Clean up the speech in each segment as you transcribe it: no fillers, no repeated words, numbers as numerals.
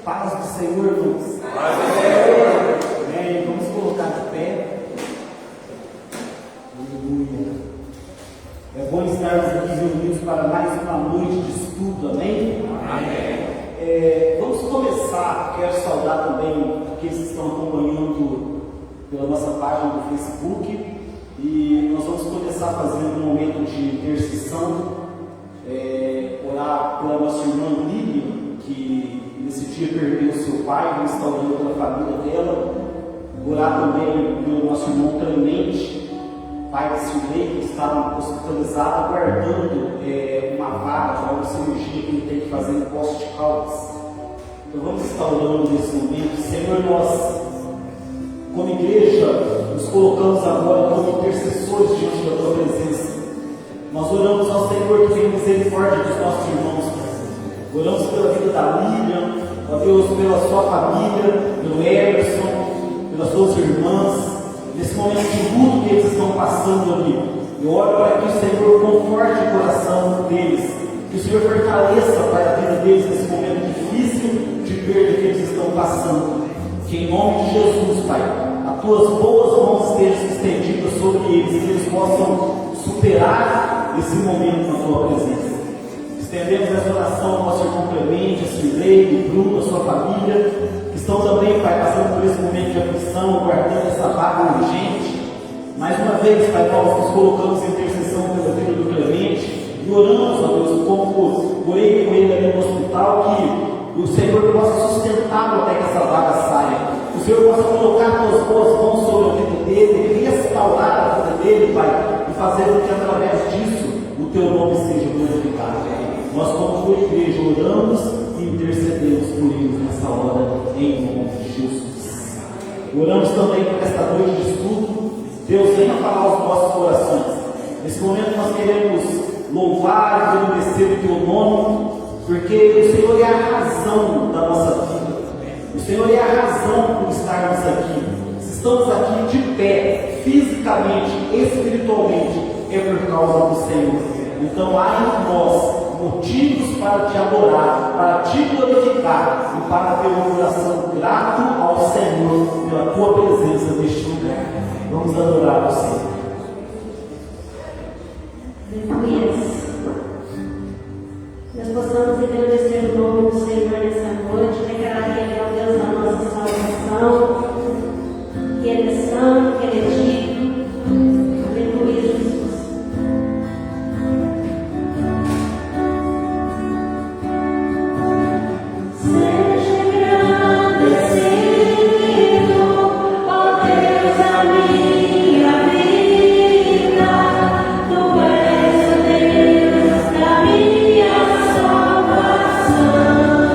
Paz do Senhor, irmãos. Paz do Senhor. Amém. Vamos colocar de pé. Aleluia. É bom estarmos aqui reunidos para mais uma noite de estudo. Amém? Amém. Vamos começar. Quero saudar também aqueles que estão acompanhando pela nossa página do Facebook. E nós vamos começar fazendo um momento de intercessão. Orar pela nossa irmã Lívia, que nesse dia perdeu seu pai, restaurando a família dela. Orar também pelo nosso irmão Clemente, pai de Silvei, que está hospitalizado, aguardando uma vaga para uma cirurgia que ele tem que fazer em Poços de Caldas. Então vamos estar orando nesse momento. Senhor, nós, como igreja, nos colocamos agora como intercessores diante da tua presença. Nós oramos ao Senhor que tenha misericórdia dos nossos irmãos. Oramos pela vida da Lívia, ó Deus, pela sua família, pelo Emerson, pelas suas irmãs, nesse momento de luto que eles estão passando ali. Eu oro para que o Senhor conforte o coração deles, que o Senhor fortaleça para a vida deles nesse momento difícil de perda que eles estão passando. Que em nome de Jesus, Pai, as tuas boas mãos estejam estendidas sobre eles, e que eles possam superar esse momento na tua presença. Estendemos essa oração ao nosso irmão Clemente, a Cirlei, o Bruno, a sua família, que estão também, Pai, passando por esse momento de aflição, guardando essa vaga urgente. Mais uma vez, Pai, nós nos colocamos em intercessão pela vida do Clemente e oramos, ó Deus, como orei com ele ali no hospital, que o Senhor possa sustentá-lo até que essa vaga saia. O Senhor possa colocar tuas boas mãos sobre a vida dele, restaurar a vida dele, Pai, e fazer com que através disso o teu nome seja glorificado. Nós, como tua igreja, oramos e intercedemos por eles nessa hora, em nome de Jesus. Oramos também por esta noite de estudo. Deus, venha falar aos nossos corações. Nesse momento nós queremos louvar e agradecer o teu nome, porque o Senhor é a razão da nossa vida. O Senhor é a razão por estarmos aqui. Se estamos aqui de pé, fisicamente, espiritualmente, é por causa do Senhor. Então há em nós motivos para te adorar, para te glorificar e para ter um coração grato ao Senhor pela tua presença neste lugar. Vamos adorar o Senhor. Aleluia. Nós possamos agradecer o nome do Senhor nessa noite, declarar que Ele é o Deus da nossa salvação, que Ele é santo, que Ele é digno. Aleluia, Jesus. Salvação.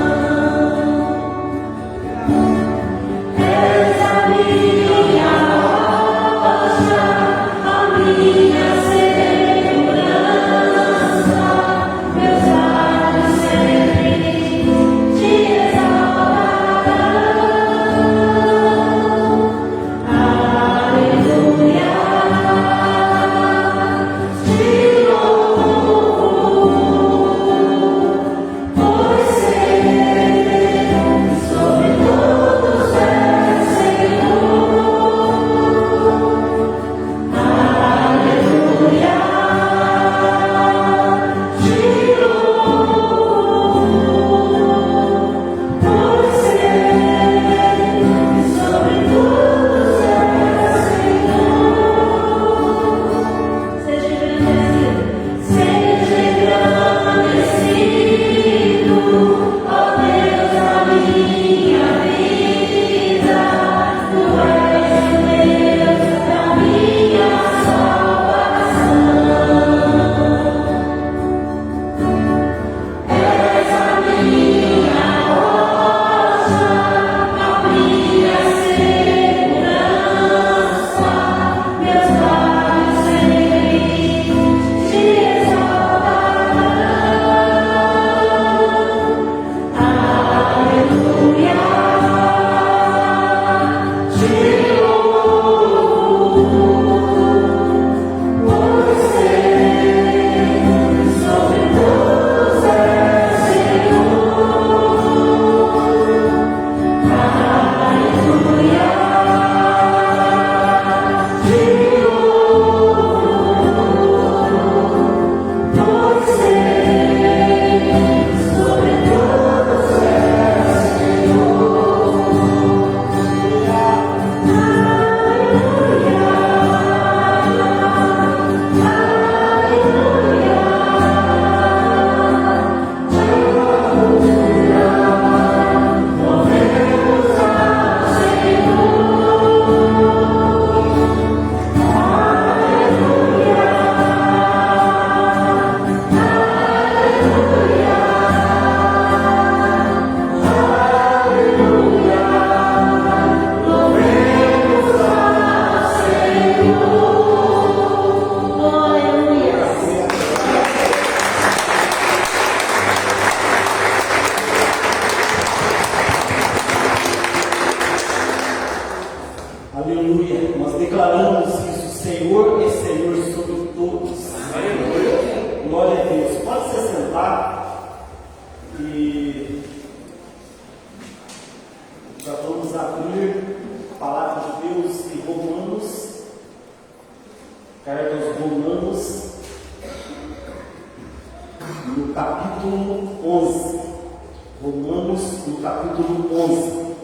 Romanos, no capítulo 11.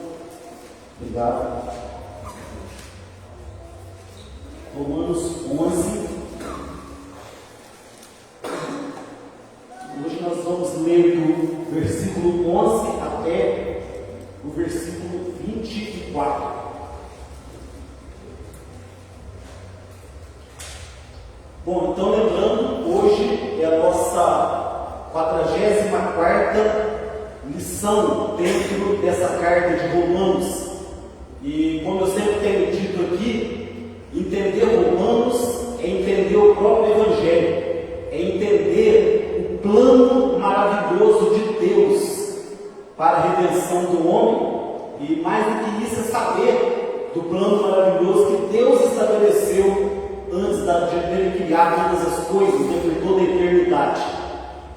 Obrigado. Romanos 11. Hoje nós vamos ler do versículo 11 até o versículo 24. Bom, então lembrando, hoje é a nossa 44ª lição dentro dessa carta de Romanos. E como eu sempre tenho dito aqui, entender Romanos é entender o próprio Evangelho, é entender o plano maravilhoso de Deus para a redenção do homem, e mais do que isso é saber do plano maravilhoso que Deus estabeleceu antes de ele criar todas as coisas, por toda a eternidade.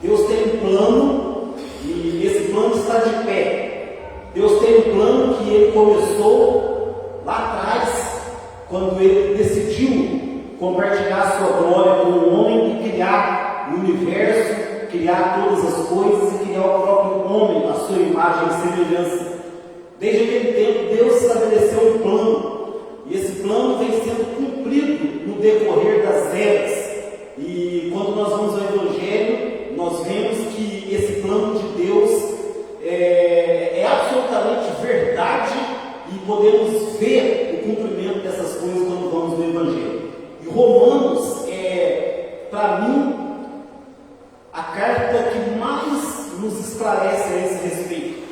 Deus tem um plano e esse plano está de pé. Deus tem um plano que ele começou lá atrás, quando ele decidiu compartilhar sua glória com o homem e criar o universo, criar todas as coisas e criar o próprio homem, a sua imagem e semelhança. Desde aquele tempo, Deus estabeleceu um plano. E esse plano vem sendo cumprido no decorrer das eras. E quando nós vamos ao Evangelho, nós vemos que esse plano de Deus é absolutamente verdade e podemos ver o cumprimento dessas coisas quando vamos no Evangelho. E Romanos é, para mim, a carta que mais nos esclarece a esse respeito.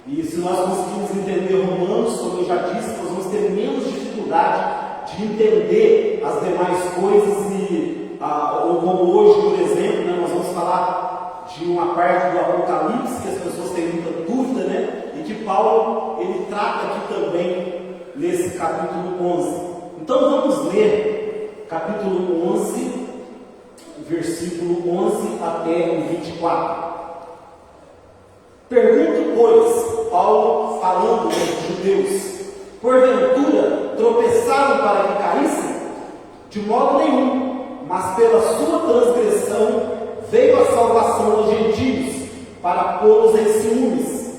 E se nós conseguirmos entender Romanos, como eu já disse, nós vamos ter menos dificuldade de entender as demais coisas. Ou como hoje, por exemplo, né, nós vamos falar de uma parte do Apocalipse que as pessoas têm muita dúvida, né, e que Paulo ele trata aqui também nesse capítulo 11. Então vamos ler capítulo 11, versículo 11 até o 24. Pergunto, pois, Paulo falando aos judeus, porventura tropeçaram para que caíssem? De modo nenhum, mas pela sua transgressão veio a salvação aos gentios, para pô-los em ciúmes.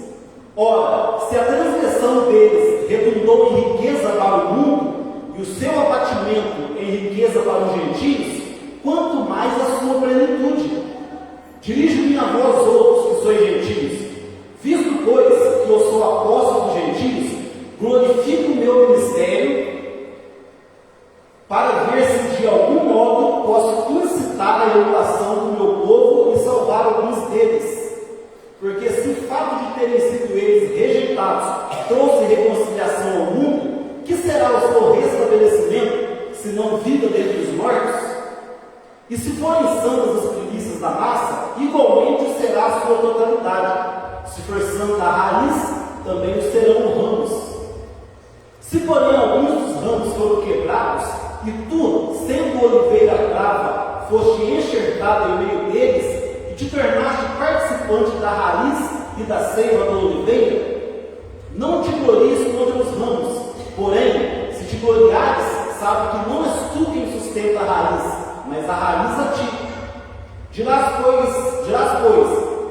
Ora, se a transgressão deles redundou em riqueza para o mundo, e o seu abatimento em riqueza para os gentios, quanto mais a sua plenitude. Dirijo-me a vós outros que sois gentios. Visto, pois, que eu sou apóstolo dos gentios, glorifico o meu ministério para ver se de algum modo posso concitar a emulação do meu povo e salvar alguns deles. Porque se o fato de terem sido eles rejeitados trouxe reconciliação ao mundo, que será o seu restabelecimento, se não vida dentre os mortos? E se forem santas as primícias da massa, igualmente será a sua totalidade. Se for santa a raiz, também o serão ramos. Se porém alguns dos ramos foram quebrados, e tu, sendo oliveira brava, foste enxertado em meio deles, e te tornaste participante da raiz e da seiva da oliveira, não te glories contra os ramos. Porém, se te gloriares, sabe que não és tu quem sustenta a raiz, mas a raiz a ti. Dirás, pois,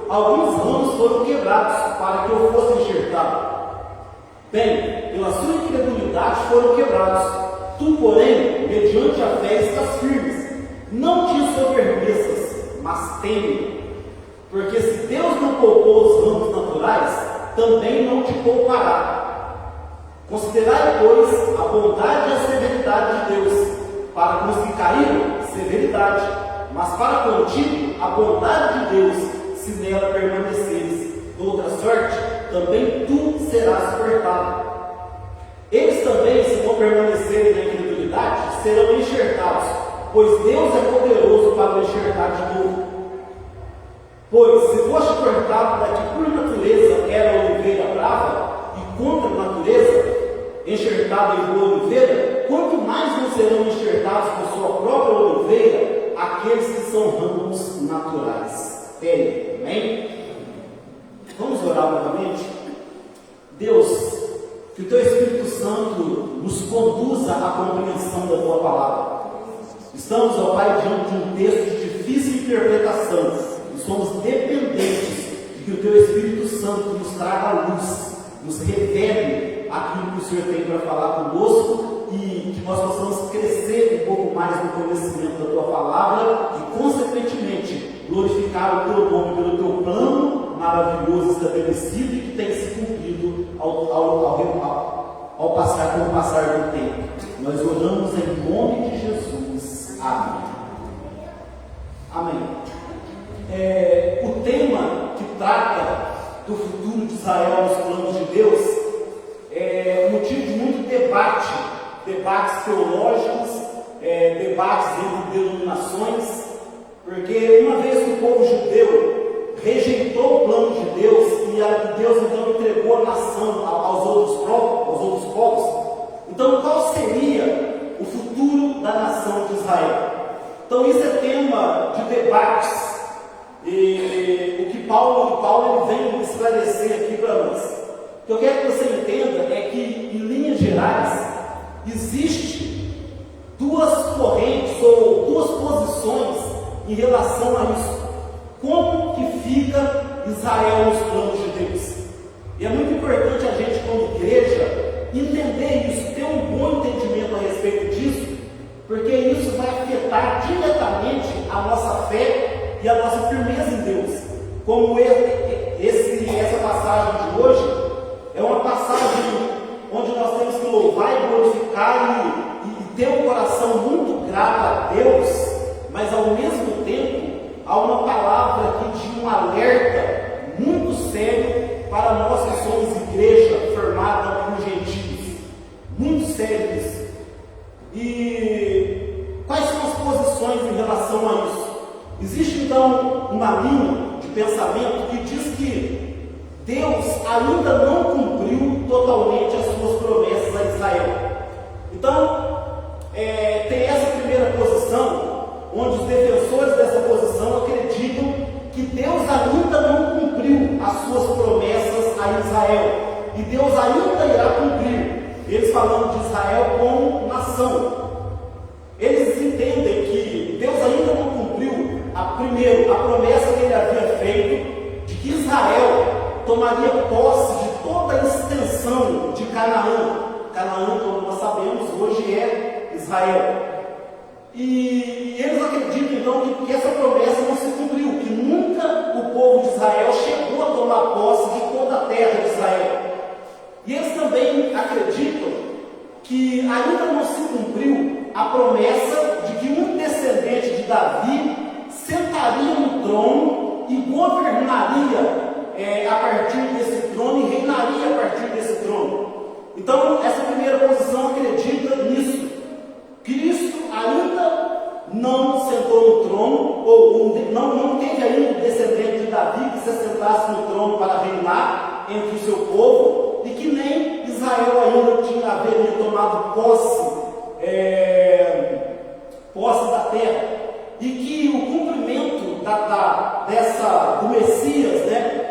alguns ramos foram quebrados para que eu fosse enxertado. Bem, pela sua incredulidade foram quebrados. Tu, porém, mediante a fé estás firmes. Não te soberbeças, mas teme. Porque se Deus não poupou os ramos naturais, também não te poupará. Considerai, pois, a bondade e a severidade de Deus. Para com os que caíram, severidade, mas para contigo, a bondade de Deus, se nela permaneceres. De outra sorte, também tu serás cortado. Eles também, se não permanecerem na incredulidade, serão enxertados, pois Deus é poderoso para o enxertar de novo. Pois, se foste cortado da que por natureza era oliveira brava, e contra a natureza, enxertado em boa oliveira, quanto mais não serão enxertados por sua própria oliveira aqueles que são ramos naturais. Amém? Vamos orar novamente? Deus, que o Teu Espírito Santo nos conduza à compreensão da Tua Palavra. Estamos, ó Pai, diante de um texto de difícil interpretação e somos dependentes de que o Teu Espírito Santo nos traga luz, nos revele aquilo que o Senhor tem para falar conosco e que nós possamos crescer um pouco mais no conhecimento da Tua Palavra e, consequentemente, glorificar o Teu nome pelo Teu plano maravilhoso estabelecido e que tem se cumprido ao passar com o passar do tempo. Nós oramos em nome de Jesus. Amém. Amém. O tema que trata do futuro de Israel nos planos de Deus é motivo de muito debate, debates teológicos, debates entre denominações, porque uma vez que o povo judeu rejeitou o plano de Deus e Deus então entregou a nação aos outros povos, então qual seria o futuro da nação de Israel? Então isso é tema de debates. E o que Paulo ele vem esclarecer aqui para nós. O que eu quero que você entenda é que, em linhas gerais, existe duas correntes ou duas posições em relação a isso. Como que fica Israel nos planos de Deus? E é muito importante a gente, como igreja, entender isso, ter um bom entendimento a respeito disso, porque isso vai afetar diretamente a nossa fé e a nossa firmeza em Deus. Como essa passagem de hoje é uma passagem onde nós temos que louvar e glorificar e ter um coração muito grato a Deus, mas ao mesmo tempo há uma palavra aqui de um alerta muito sério para nós que somos igreja formada por gentios. Muito sério isso. E quais são as posições em relação a isso? Existe então uma linha de pensamento que diz que Deus ainda não cumpriu totalmente as suas promessas a Israel. Então, tem essa primeira posição, onde os defensores dessa posição acreditam que Deus ainda não cumpriu as suas promessas a Israel. E Deus ainda irá cumprir. Eles falando de Israel como nação. Eles entendem que Deus ainda não cumpriu primeiro, a promessa que ele havia feito de que Israel tomaria posse de toda a extensão de Canaã. Canaã, como nós sabemos, hoje é Israel. E eles acreditam então que essa promessa não se cumpriu, que nunca o povo de Israel chegou a tomar posse de toda a terra de Israel. E eles também acreditam que ainda não se cumpriu a promessa de que um descendente de Davi sentaria no trono e governaria a partir desse trono e reinaria a partir desse trono. Então, essa primeira posição acredita nisso. Cristo ainda não sentou no trono, ou não teve ainda um descendente de Davi que se assentasse no trono para reinar entre o seu povo, e que nem Israel ainda tinha tomado posse da terra. E que o cumprimento do Messias,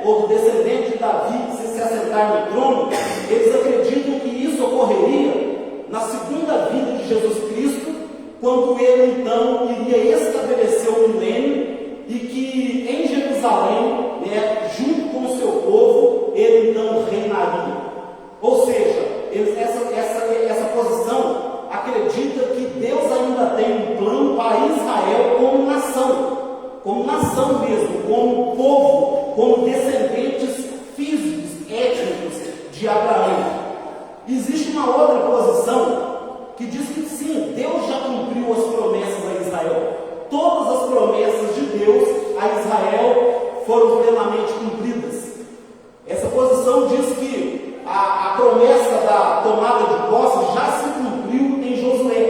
ou do descendente de Davi, se assentar no trono, eles acreditam que isso ocorreria na segunda vinda de Jesus Cristo, quando ele então iria estabelecer o milênio e que em Jerusalém, junto com o seu povo, ele então reinaria. Ou seja, essa posição acredita que Deus ainda tem um plano para Israel como nação mesmo, como povo, como descendentes físicos, étnicos de Abraão. Existe uma outra posição que diz que sim, Deus já cumpriu as promessas a Israel. Todas as promessas de Deus a Israel foram plenamente cumpridas. Essa posição diz que a promessa da tomada de posse já se cumpriu em Josué.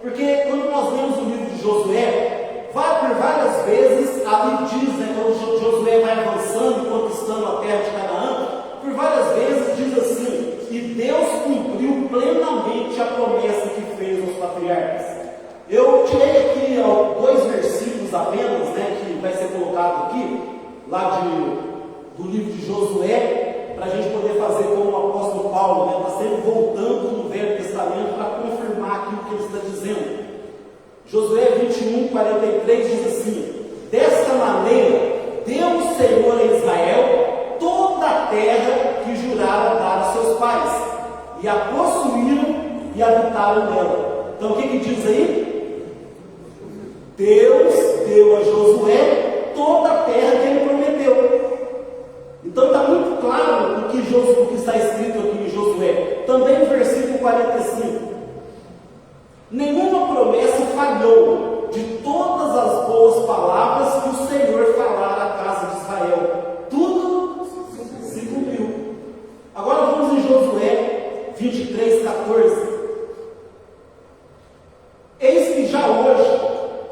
Porque quando nós lemos o livro de Josué, por várias vezes ali diz, quando Josué vai avançando e conquistando a terra de Canaã, por várias vezes diz assim, que Deus cumpriu plenamente a promessa que fez aos patriarcas. Eu tirei aqui 2 versículos apenas, que vai ser colocado aqui, lá do livro de Josué, para a gente poder fazer como o apóstolo Paulo, está sempre voltando no Velho Testamento para confirmar aquilo que ele está dizendo. Josué 21:43 diz assim: desta maneira deu o Senhor a Israel que jurara dar a seus pais, e a possuíram e habitaram nela. Então o que diz aí? Deus deu a Josué toda a terra que ele prometeu. Então está muito claro o que está escrito aqui em Josué. Também no versículo 45. Nenhuma promessa falhou de todas as boas palavras que o Senhor falara à casa de Israel. Tudo se cumpriu. Agora vamos em Josué 23, 14. Eis que já hoje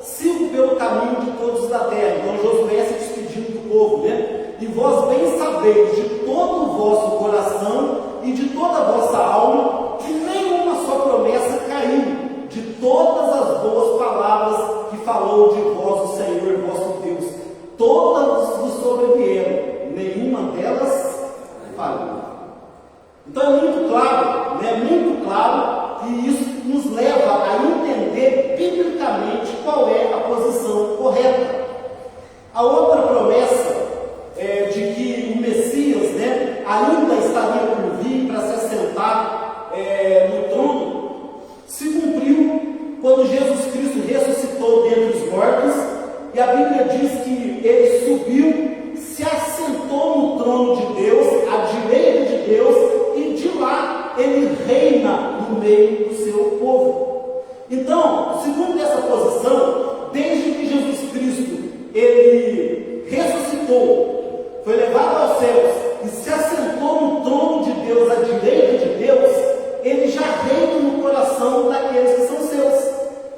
sigo pelo caminho de todos da terra. Então Josué se despedindo do povo, né? E vós bem sabeis de todo o vosso coração e de toda a vossa alma que nenhuma só promessa caiu de todas as boas palavras que falou de vós o Senhor vosso Deus. Todas vos sobrevieram, nenhuma delas falhou. Então é muito claro, né? Muito claro que isso nos leva a entender biblicamente qual é a posição correta. A outra promessa de que o Messias, né, ainda estaria por vir para se assentar no trono, se cumpriu quando Jesus Cristo ressuscitou dentre os mortos, e a Bíblia diz que ele subiu, se assentou no trono de Deus, à direita de Deus, e de lá ele reina no meio do seu povo. Então, segundo essa posição, desde que Jesus Cristo ele ressuscitou, foi levado aos céus e se assentou no trono de Deus, à direita de Deus, ele já reina no coração daqueles que são seus.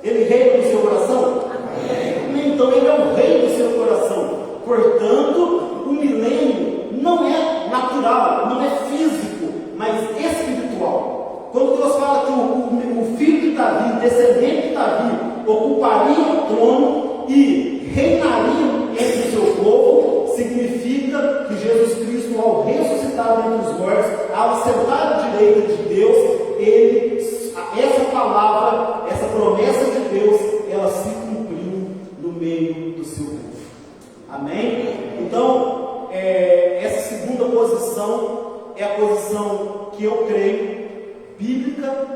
Ele reina no seu coração? Amém. Então ele é o rei do seu coração. Portanto, o milênio não é natural, não é físico, mas espiritual. Quando Deus fala que o filho de Davi, descendente de Davi, ocuparia o trono e reinaria entre o seu povo, significa que Jesus Cristo, ao ressuscitar dentre os mortos, ao sentar à direita de Deus, essa palavra, essa promessa de Deus, ela se cumpriu no meio do seu povo. Amém? Então, essa segunda posição é a posição que eu creio, bíblica,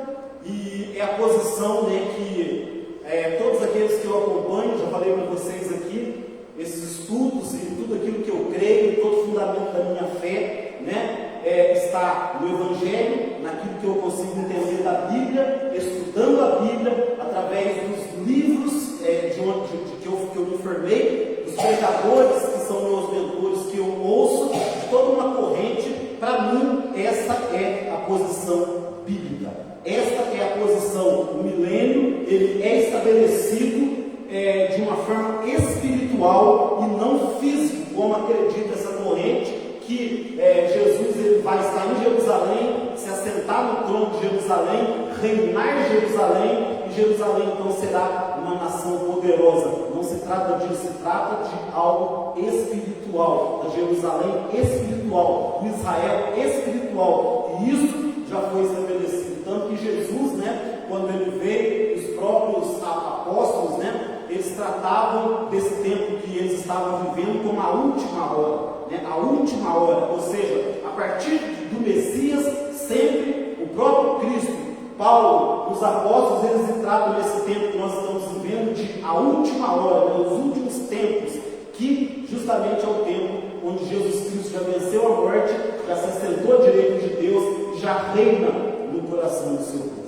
e é a posição, né, que todos aqueles que eu acompanho, já falei para vocês aqui, esses estudos e tudo aquilo que eu creio, todo o fundamento da minha fé, né, está no Evangelho, naquilo que eu consigo entender da Bíblia, estudando a Bíblia, através dos livros que eu me formei, dos pregadores que são meus mentores, que eu ouço, de toda uma corrente. Para mim, essa é a posição bíblica. Esta é a posição. O milênio, ele é estabelecido de uma forma espiritual e não física, como acredita essa corrente, que Jesus ele vai estar em Jerusalém, se assentar no trono de Jerusalém, reinar em Jerusalém, e Jerusalém então será uma nação poderosa. Não se trata disso, se trata de algo espiritual, da Jerusalém espiritual, do Israel espiritual, e isso já foi estabelecido. Tanto que Jesus, né, quando ele veio, os próprios apóstolos, né, eles tratavam desse tempo que eles estavam vivendo como a última hora, né? A última hora, ou seja, a partir do Messias, sempre o próprio Cristo, Paulo, os apóstolos, eles tratam nesse tempo que nós estamos vivendo de a última hora, né? Os últimos tempos, que justamente é o tempo onde Jesus Cristo já venceu a morte, já se assentou à direita de Deus e já reina no coração do seu povo.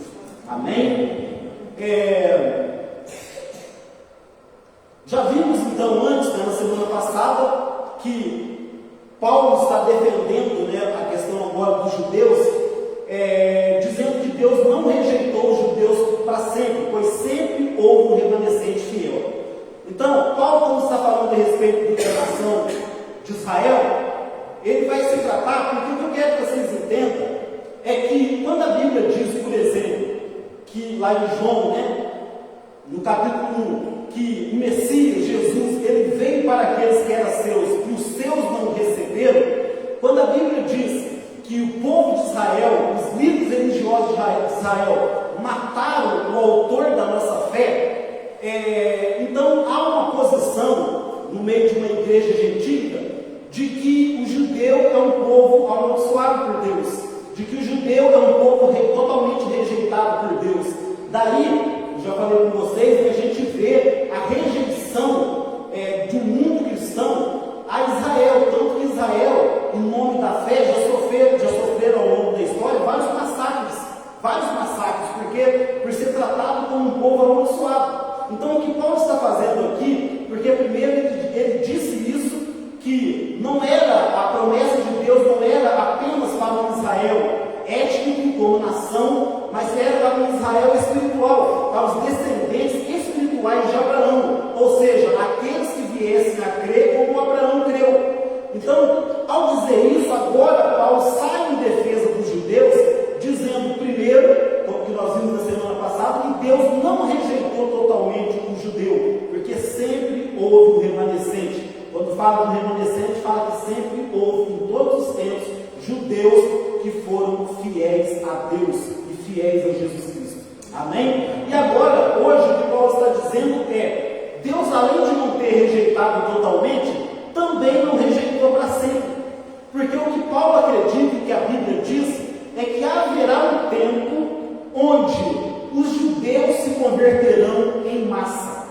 Amém? Já vimos então antes, né, na semana passada, que Paulo está defendendo, né, a questão agora dos judeus, dizendo que Deus não rejeitou os judeus para sempre, pois sempre houve um remanescente fiel. Então, Paulo, quando está falando a respeito da nação de Israel, ele vai se tratar, porque o que eu quero que vocês entendam é que quando a Bíblia diz, por exemplo, que lá em João, né, no capítulo 1, que o Messias, Jesus, ele veio para aqueles que eram seus e os seus não receberam, quando a Bíblia diz que o povo de Israel, os líderes religiosos de Israel, mataram o autor da nossa fé, então há uma posição no meio de uma igreja gentílica de que o judeu é um povo amaldiçoado por de que o judeu é um povo totalmente rejeitado por Deus. Daí, já falei com vocês, que a gente vê a rejeição do mundo cristão a Israel, tanto que Israel, em nome da fé, já sofreram ao longo da história vários massacres, porque por ser tratado como um povo amaldiçoado. Então o que Paulo está fazendo aqui, porque primeiro ele disse isso, que não era, a promessa de Deus não era apenas para o Israel étnico como nação, mas era para o Israel espiritual, para os descendentes espirituais de Abraão, ou seja, aqueles que viessem a crer como Abraão creu. Então, ao dizer isso, agora Paulo sai em defesa dos judeus, dizendo primeiro, como que nós vimos na semana passada, que Deus não rejeitou totalmente o judeu, porque sempre houve um remanescente. Quando fala do remanescente, fala que sempre houve, em todos os tempos, judeus que foram fiéis a Deus e fiéis a Jesus Cristo. Amém? E agora, hoje, o que Paulo está dizendo é: Deus, além de não ter rejeitado totalmente, também não rejeitou para sempre. Porque o que Paulo acredita e que a Bíblia diz é que haverá um tempo onde os judeus se converterão em massa.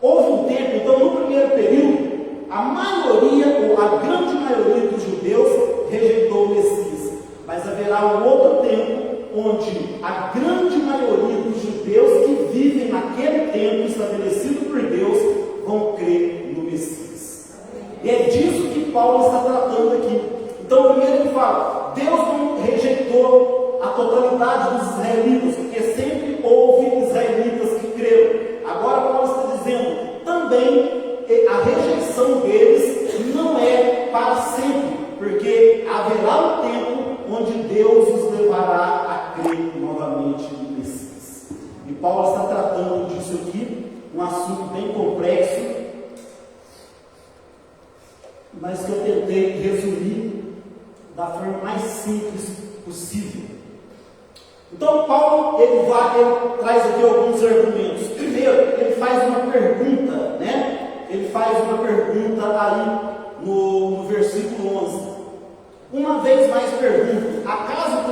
Houve um tempo, então, no primeiro período, a maioria, ou a grande maioria dos judeus rejeitou o Messias. Mas haverá um outro tempo onde a grande maioria dos judeus que vivem naquele tempo estabelecido por Deus vão crer no Messias. E é disso que Paulo está tratando aqui. Então, primeiro ele fala: Deus não rejeitou a totalidade dos israelitas, porque sempre houve israelitas que creram. Agora Paulo está dizendo também a rejeição deles não é para sempre, porque haverá um tempo onde Deus os levará a crer novamente no Messias. E Paulo está tratando disso aqui, um assunto bem complexo, mas que eu tentei resumir da forma mais simples possível. Então Paulo ele traz aqui alguns argumentos. Primeiro, ele faz uma pergunta, né? Ele faz uma pergunta aí no versículo 11. Uma vez mais pergunto: acaso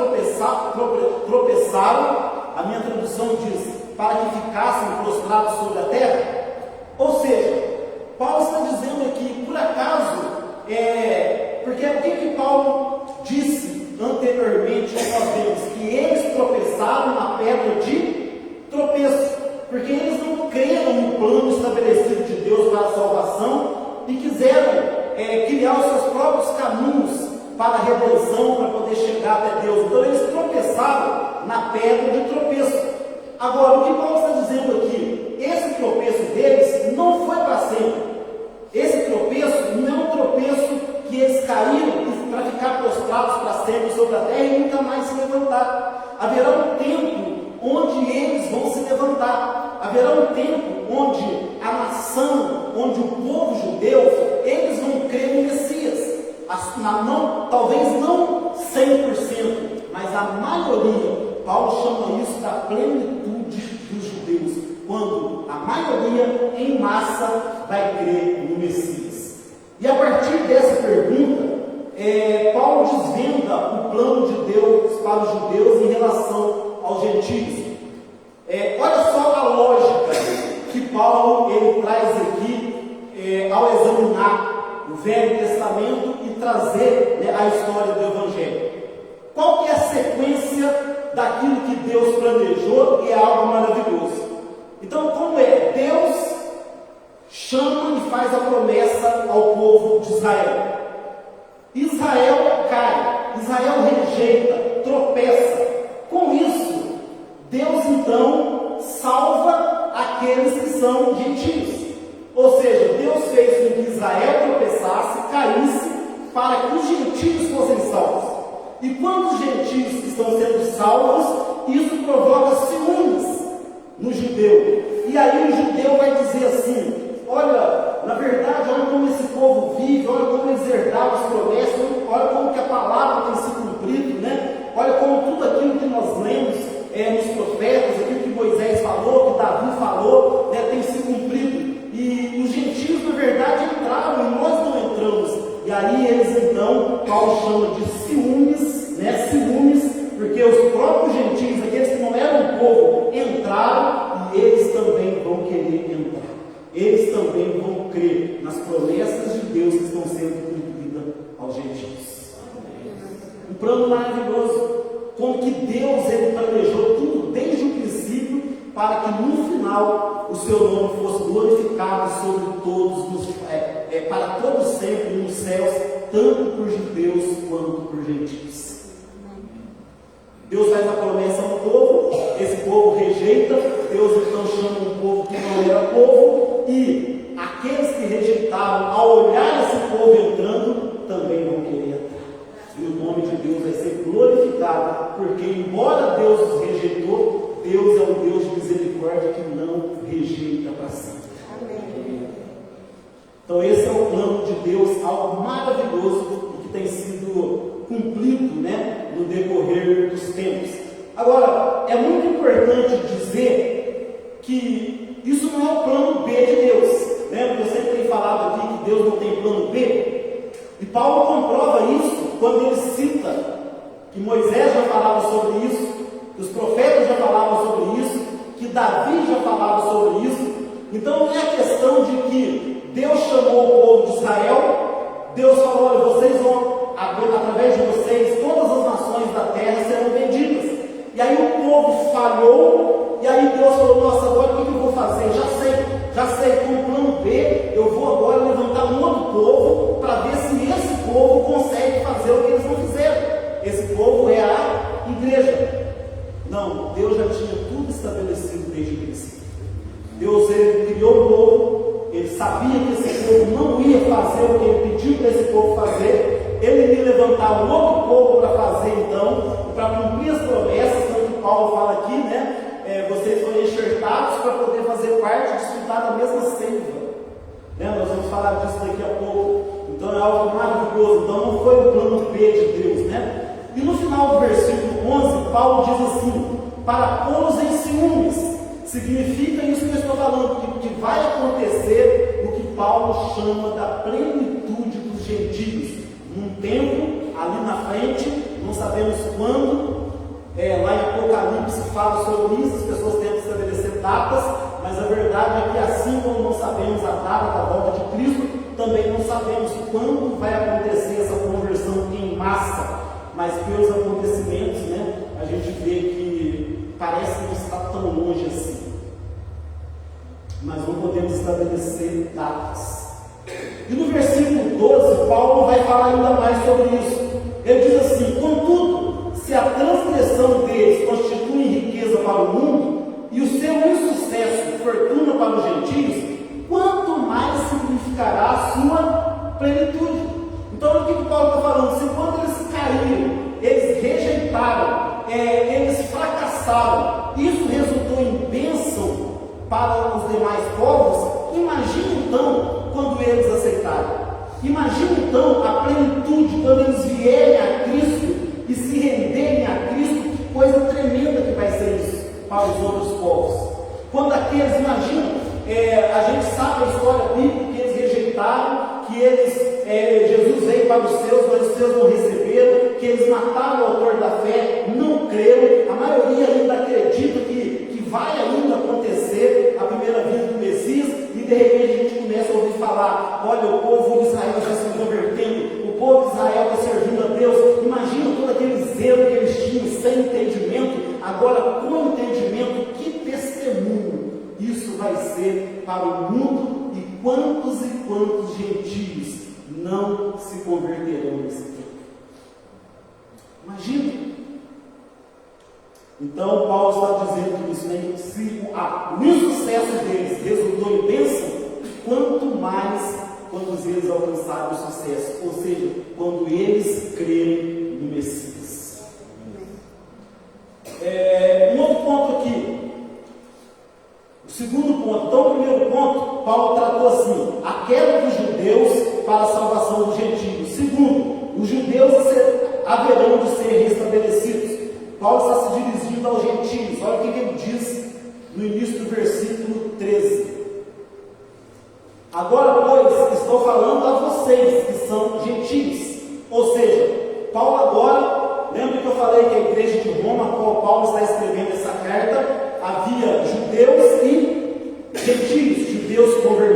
tropeçaram? A minha tradução diz: para que ficassem prostrados sobre a terra? Ou seja, Paulo está dizendo aqui, por acaso, porque o que Paulo disse anteriormente, nós vemos que eles tropeçaram na pedra de tropeço, porque eles não creram no plano estabelecido de Deus para a salvação e quiseram criar os seus próprios caminhos para a redenção, para poder chegar até Deus. Então eles tropeçaram na pedra de tropeço. Agora, o que Paulo está dizendo aqui, esse tropeço deles não foi para sempre. Esse tropeço não é um tropeço que eles caíram para ficar prostrados para sempre sobre a terra e nunca mais se levantar. Haverá um tempo onde eles vão se levantar. Haverá um tempo onde a nação, onde o povo judeu, eles vão crer no Messias. Talvez não 100%, mas a maioria. Paulo chama isso da plenitude dos judeus, quando a maioria em massa vai crer no Messias. E a partir dessa pergunta, Paulo desvenda o plano de Deus para os judeus em relação aos gentios. Olha só a lógica que Paulo ele traz aqui ao examinar o Velho Testamento e trazer a história do Evangelho. Qual que é a sequência daquilo que Deus planejou? E é algo maravilhoso. Então, como Deus chama e faz a promessa ao povo de Israel. Israel cai, Israel rejeita, tropeça. Com isso, Deus então salva aqueles que são gentios. Ou seja, Deus fez com que Israel tropeçasse, caísse, para que os gentios fossem salvos. E quando os gentios estão sendo salvos, isso provoca ciúmes no judeu. E aí o judeu vai dizer assim: olha, na verdade, olha como esse povo vive, olha como eles herdaram as promessas, olha como que a palavra tem se cumprido, né? Olha como tudo aquilo que nós lemos nos profetas, aquilo que Moisés falou, que Davi falou, tem se cumprido. E os gentios, na verdade, entraram e nós não entramos. E aí eles então, Paulo chama de ciúmes, ciúmes eles também vão crer nas promessas de Deus que estão sendo cumpridas aos gentios. Um plano maravilhoso, como que Deus ele planejou tudo desde o princípio para que no final o seu nome fosse glorificado sobre todos, para todos sempre nos céus, tanto por judeus quanto por gentios. Deus faz a promessa ao povo, esse povo rejeita, Deus então chama um povo que não era povo, e aqueles que rejeitaram, ao olhar esse povo entrando, também vão querer entrar. E o nome de Deus vai ser glorificado, porque embora Deus os rejeitou, Deus é um Deus de misericórdia que não rejeita para sempre. Amém. Então esse é o plano de Deus, algo maravilhoso e que tem sido cumprido, no decorrer dos tempos. Agora, é muito importante dizer que isso não é o plano B de Deus. Lembra que eu sempre tenho falado aqui que Deus não tem plano B? E Paulo comprova isso quando ele cita que Moisés já falava sobre isso, que os profetas já falavam sobre isso, que Davi já falava sobre isso. Então não é a questão de que Deus chamou o povo de Israel, Deus falou: olha, vocês vão, através de vocês, todas as nações da terra serão benditas. E aí o povo falhou, e aí Deus falou: nossa, agora o que eu vou fazer? Já sei, com o plano B, eu vou agora levantar um outro povo, para ver se esse povo consegue fazer o que eles não fizeram. Esse povo é a igreja. Não, Deus já tinha tudo estabelecido desde o princípio. Deus ele criou o povo, ele sabia que esse povo não ia fazer o que ele pediu para esse povo fazer. Ele ia levantar um outro povo para fazer, então, para cumprir as promessas, como Paulo fala aqui, vocês foram enxertados para poder fazer parte, desfrutar da mesma seiva. Nós vamos falar disso daqui a pouco. Então é algo maravilhoso. Então não foi o plano B de Deus, E no final do versículo 11, Paulo diz assim: para pô-los em ciúmes. Significa isso que eu estou falando, que vai acontecer o que Paulo chama da plenitude dos gentios. Num tempo, ali na frente, não sabemos quando, lá em Apocalipse fala sobre isso, as pessoas tentam estabelecer datas, mas a verdade é que assim como não sabemos a data da volta de Cristo, também não sabemos quando vai acontecer essa conversão em massa. Mas pelos acontecimentos, a gente vê que parece que não está tão longe assim. Mas não podemos estabelecer datas. E no versículo 12, Paulo vai falar ainda mais sobre isso. Ele diz assim: contudo, se a transgressão deles constitui riqueza para o mundo, e o seu insucesso fortuna para os gentios, quanto mais significará a sua plenitude. Então, o que Paulo está falando? Se quando eles caíram, eles rejeitaram, eles fracassaram, isso resultou em bênção para os demais povos, imagine então quando eles aceitaram. Imagine então a plenitude quando eles vierem a Cristo e se renderem a Cristo. Que coisa tremenda que vai ser isso para os outros povos. Quando aqueles, imagina, a gente sabe a história bíblica, que eles rejeitaram, que Jesus veio para os seus, mas os seus não receberam, que eles mataram o autor da fé, não creram. A maioria ainda acredita que vai ainda acontecer a primeira vinda do Messias, e de repente a gente começa a ouvir falar: olha, o povo de Israel está se convertendo, o povo de Israel está servindo a Deus. Imagina todo aquele zelo que eles tinham sem entendimento, agora com entendimento, que testemunho isso vai ser para o mundo, e quantos gentios não se converterão nesse tempo. Imagina. Então Paulo está dizendo que isso, se o insucesso deles resultou em bênção, quanto mais quando eles alcançarem o sucesso, ou seja, quando eles crerem no Messias. Um outro ponto aqui, o segundo ponto. Então, o primeiro ponto, Paulo tratou assim: a queda dos judeus para a salvação dos gentios. Segundo, os judeus haverão de ser restabelecidos. Paulo está se dirigindo aos gentios. Olha o que ele diz no início do versículo 13. Agora, pois, estou falando a vocês que são gentios. Ou seja, Paulo agora, lembra que eu falei que a igreja de Roma, a qual Paulo está escrevendo essa carta, havia judeus e gentios, judeus convertidos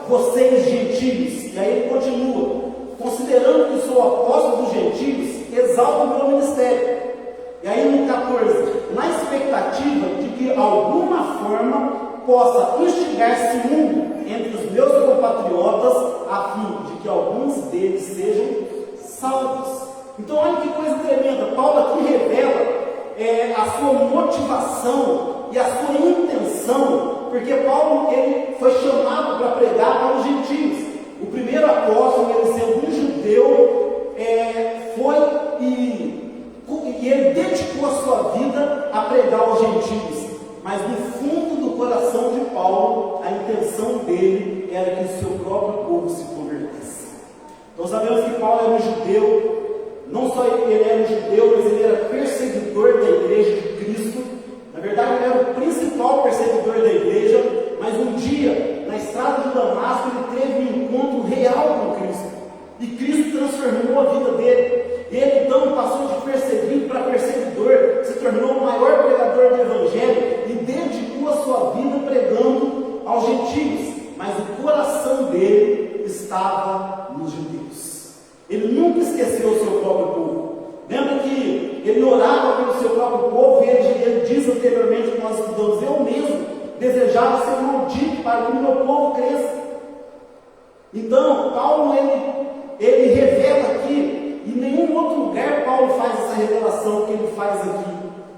vocês gentios, e aí ele continua, considerando que sou apóstolo dos gentios, exalta o meu ministério. E aí no 14, na expectativa de que alguma forma possa instigar ciúme entre os meus compatriotas, a fim de que alguns deles sejam salvos. Então olha que coisa tremenda, Paulo aqui revela a sua motivação e a sua intenção, porque Paulo ele foi chamado para pregar para os gentios. O primeiro apóstolo, ele sendo um judeu, foi e ele dedicou a sua vida a pregar aos gentios. Mas no fundo do coração de Paulo, a intenção dele era que o seu próprio povo se convertesse. Então sabemos que Paulo era um judeu. Não só ele era um judeu, mas ele era perseguidor da igreja de Cristo. Na verdade, ele era o principal perseguidor da igreja. Mas um dia, na estrada de Damasco, ele teve um encontro real com Cristo. E Cristo transformou a vida dele. Ele então passou de perseguido para perseguidor, se tornou o maior pregador do Evangelho e dedicou a sua vida pregando aos gentios. Mas o coração dele estava nos judeus. Ele nunca esqueceu o seu próprio povo. Lembra que ele orava pelo seu próprio povo e ele diz anteriormente que nós estudamos: eu mesmo desejava ser maldito para que o meu povo cresça. Então, Paulo ele revela aqui, em nenhum outro lugar Paulo faz essa revelação que ele faz aqui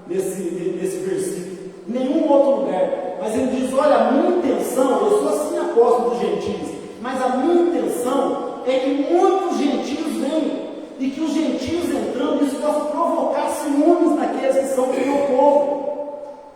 nesse versículo. Em nenhum outro lugar. Mas ele diz: olha, a minha intenção, eu sou assim apóstolo dos gentios, mas a minha intenção é que muitos gentios venham, e que os gentios entrando, isso possa provocar ciúmes naqueles que são do meu povo.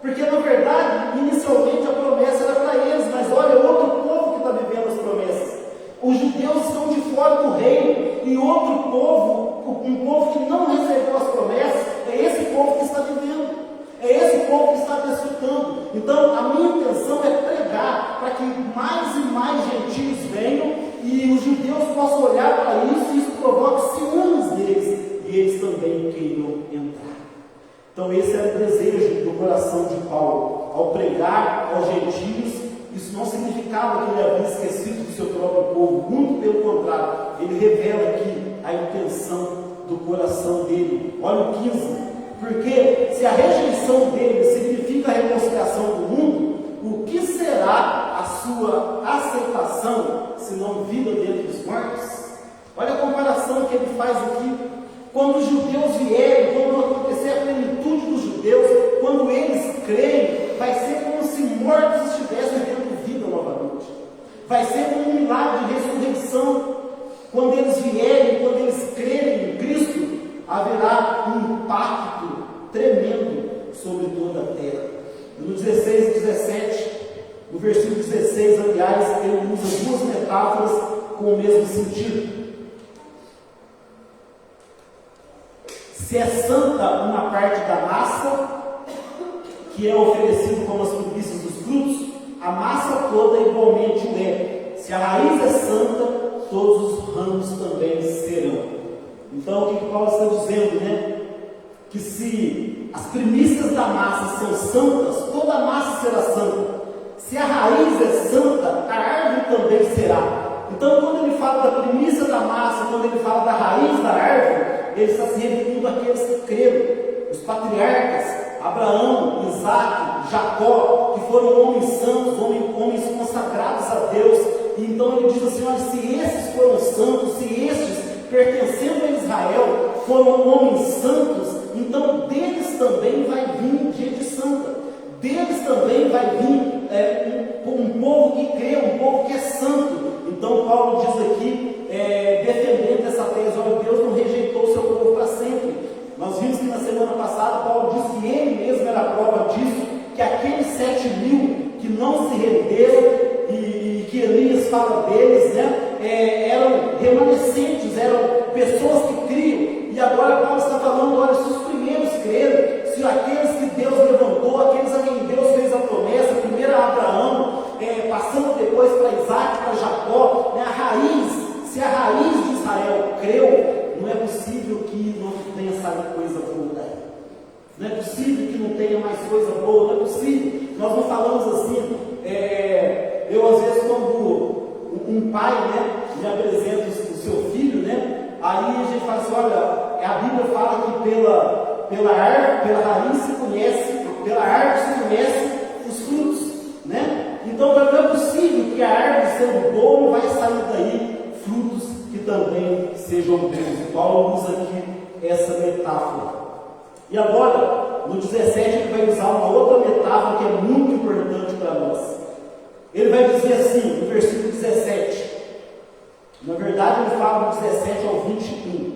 Porque na verdade, inicialmente a promessa era para eles, mas olha, outro povo que está vivendo as promessas. Os judeus estão de fora do reino, e outro povo, um povo que não recebeu as promessas, é esse povo que está vivendo. É esse povo que está desfrutando. Então, a minha intenção é pregar para que mais e mais gentios venham e os judeus possam olhar para isso e isso provoque ciúmes deles e eles também queiram entrar. Então, esse era o desejo do coração de Paulo. Ao pregar aos gentios, isso não significava que ele havia esquecido do seu próprio povo, muito pelo contrário, ele revela aqui a intenção do coração dele. Olha o 15. Porque se a rejeição dele significa a reconciliação do mundo, o que será a sua aceitação, se não vida dentre os mortos? Olha a comparação que ele faz aqui. Quando os judeus vierem, quando acontecer a plenitude dos judeus, quando eles creem, vai ser como se mortos estivessem tendo vida novamente. Vai ser como um milagre de ressurreição. Quando eles vierem, quando eles crerem em Cristo, haverá um impacto tremendo sobre toda a terra. No 16 e 17, no versículo 16, aliás, ele usa duas metáforas com o mesmo sentido. Se é santa uma parte da massa, que é oferecido como as primícias dos frutos, a massa toda igualmente o é. Se a raiz é santa, todos os ramos também serão. Então, o que Paulo está dizendo, né? Que se as primícias da massa são santas, toda a massa será santa. Se a raiz é santa, a árvore também será. Então, quando ele fala da primícia da massa, quando ele fala da raiz da árvore, ele está se referindo àqueles que creram, os patriarcas, Abraão, Isaac, Jacó, que foram homens santos, homens consagrados a Deus. E então ele diz assim: olha, se esses foram santos, se estes pertencendo a Israel foram homens santos, então deles também vai vir gente santa, deles também vai vir um povo que crê, um povo que é santo. Então Paulo diz aqui, defendendo essa tese: olha, Deus não rejeitou o seu povo para sempre. Nós vimos que na semana passada Paulo disse que ele mesmo era a prova disso, que aqueles 7.000 que não se renderam e que Elias fala deles, né, eram remanescentes, eram pessoas que criam. E agora Paulo está falando: olha, se os primeiros creram, se aqueles que Deus levantou, aqueles a quem Deus fez a promessa, primeiro a Abraão, passando depois para Isaac, para Jacó, né, a raiz, se a raiz de Israel creu, não é possível que não tenha saído coisa boa daí. Não é possível que não tenha mais coisa boa, não é possível. Nós não falamos assim, eu às vezes quando um pai, né, me apresenta o seu filho, né, aí a gente fala assim, olha, a Bíblia fala que pela raiz se conhece, pela árvore se conhece os frutos, né? Então não é possível que a árvore sendo boa vai sair daí frutos que também sejam bons. Paulo usa aqui essa metáfora. E agora, no 17, ele vai usar uma outra metáfora que é muito importante para nós. Ele vai dizer assim, no versículo 17, na verdade ele fala do 17 ao 21.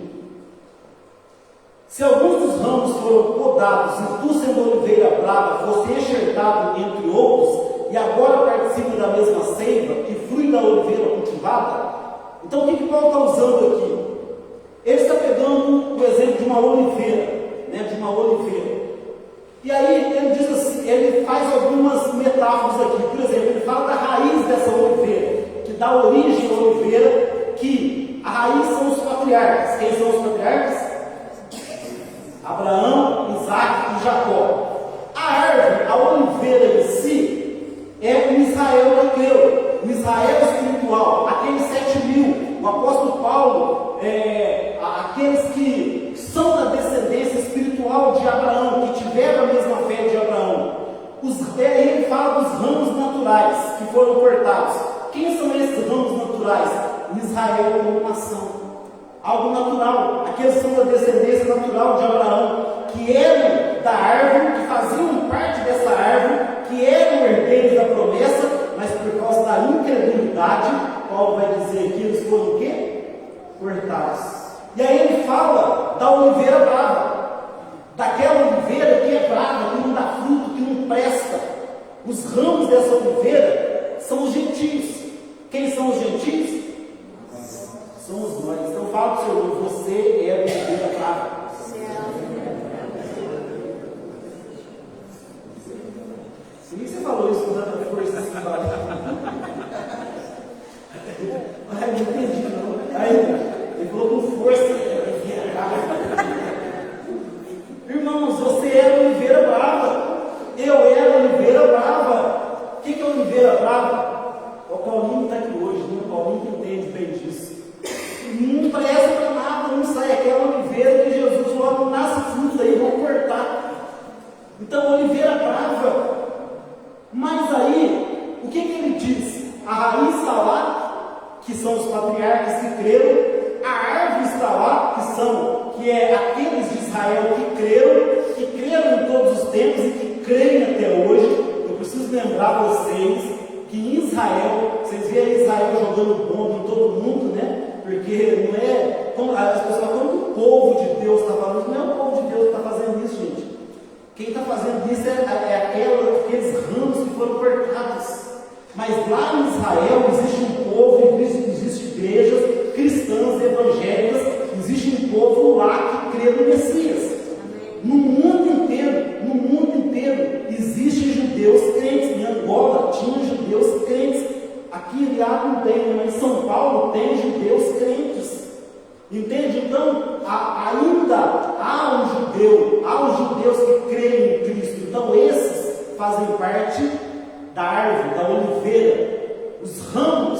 Se alguns dos ramos foram podados e tu, sendo oliveira brava, fosse enxertado entre outros, e agora participa da mesma seiva que flui da oliveira cultivada, então o que Paulo está usando aqui? Ele está pegando o exemplo de uma oliveira, né, de uma oliveira. E aí ele diz assim, ele faz algumas metáforas aqui. Por exemplo, ele fala da raiz dessa oliveira, que dá origem à oliveira, que a raiz são os patriarcas. Quem são os patriarcas? Abraão, Isaac e Jacó. A árvore, a oliveira em si, é o Israel que creu, o Israel espiritual, aqueles 7.000. O apóstolo Paulo, aqueles que são da descendência espiritual de Abraão, que tiveram a mesma fé de Abraão. Ele fala dos ramos naturais que foram cortados. Quem são esses ramos naturais? Israel como nação. Algo natural. Aqueles são da descendência natural de Abraão, que eram da árvore, que faziam parte dessa árvore, que eram herdeiros da promessa, mas por causa da incredulidade, Paulo vai dizer que eles foram o quê? Cortados. E aí ele fala da oliveira brava, daquela oliveira que é brava, que não dá fruto, que não presta. Os ramos dessa oliveira são os gentios. Quem são os gentios? Somos nós. Então fala para o Senhor, você é a oliveira brava. Por que você falou isso com tanta força assim? Ai, não entendi não. Aí, ele falou com força. Irmãos, você era oliveira brava. Eu era oliveira brava. O que é oliveira brava? O Paulinho está aqui hoje, né? O Paulinho que entende bem disso. Não presta para nada, não sai aquela oliveira que Jesus falou, não nasce fruto aí, vamos cortar. Então, oliveira brava. Mas aí, o que ele diz? A raiz está lá, que são os patriarcas que creram. A árvore está lá, que é aqueles de Israel que creram em todos os tempos e que creem até hoje. Eu preciso lembrar vocês que em Israel, vocês veem Israel jogando bomba em todo mundo, né? Porque não é, como as pessoas falam, como o povo de Deus está falando, não é o povo de Deus que está fazendo isso, gente. Quem está fazendo isso é aqueles ramos que foram cortados. Mas lá em Israel existe um povo, existe igrejas cristãs, evangélicas, existe um povo lá que crê no Messias. No mundo inteiro, existem judeus crentes. Em Angola tinha judeus crentes. Aqui em Iriá não tem, mas em São Paulo tem judeus crentes. Entende? Então, ainda há os judeus que creem em Cristo. Então, esses fazem parte da árvore, da oliveira. Os ramos